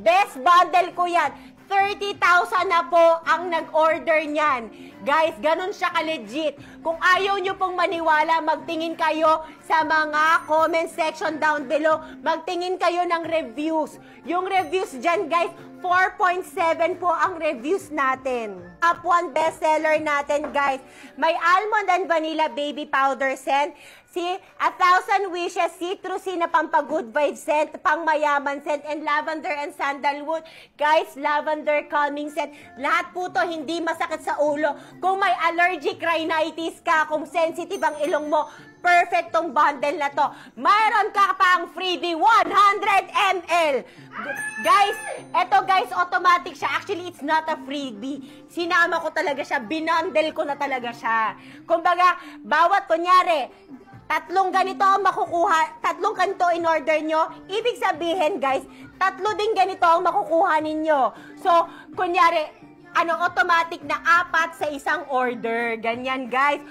Best bundle ko yan. 30,000 na po ang nag-order niyan. Guys, ganun siya ka-legit. Kung ayaw nyo pong maniwala, magtingin kayo sa mga comment section down below. Magtingin kayo ng reviews. Yung reviews dyan, guys, 4.7 po ang reviews natin. Top 1 bestseller natin, guys. May almond and vanilla baby powder scent. Si 1,000 Wishes citrusy na pampagood vibe scent, pang mayaman scent, and lavender and sandalwood. Guys, lavender calming scent. Lahat po to hindi masakit sa ulo. Kung may allergic rhinitis ka, kung sensitive ang ilong mo, perfect tong bundle na to. Mayroon ka pang freebie 100 ml. Guys, eto guys, automatic siya. Actually, it's not a freebie. Sinama ko talaga siya. Binundle ko na talaga siya. Kumbaga, bawat kunyari, tatlong ganito ang makukuha, tatlong ganito in order nyo, ibig sabihin guys, tatlo din ganito ang makukuha ninyo. So, kunyari, automatic na 4 sa isang order. Ganyan guys.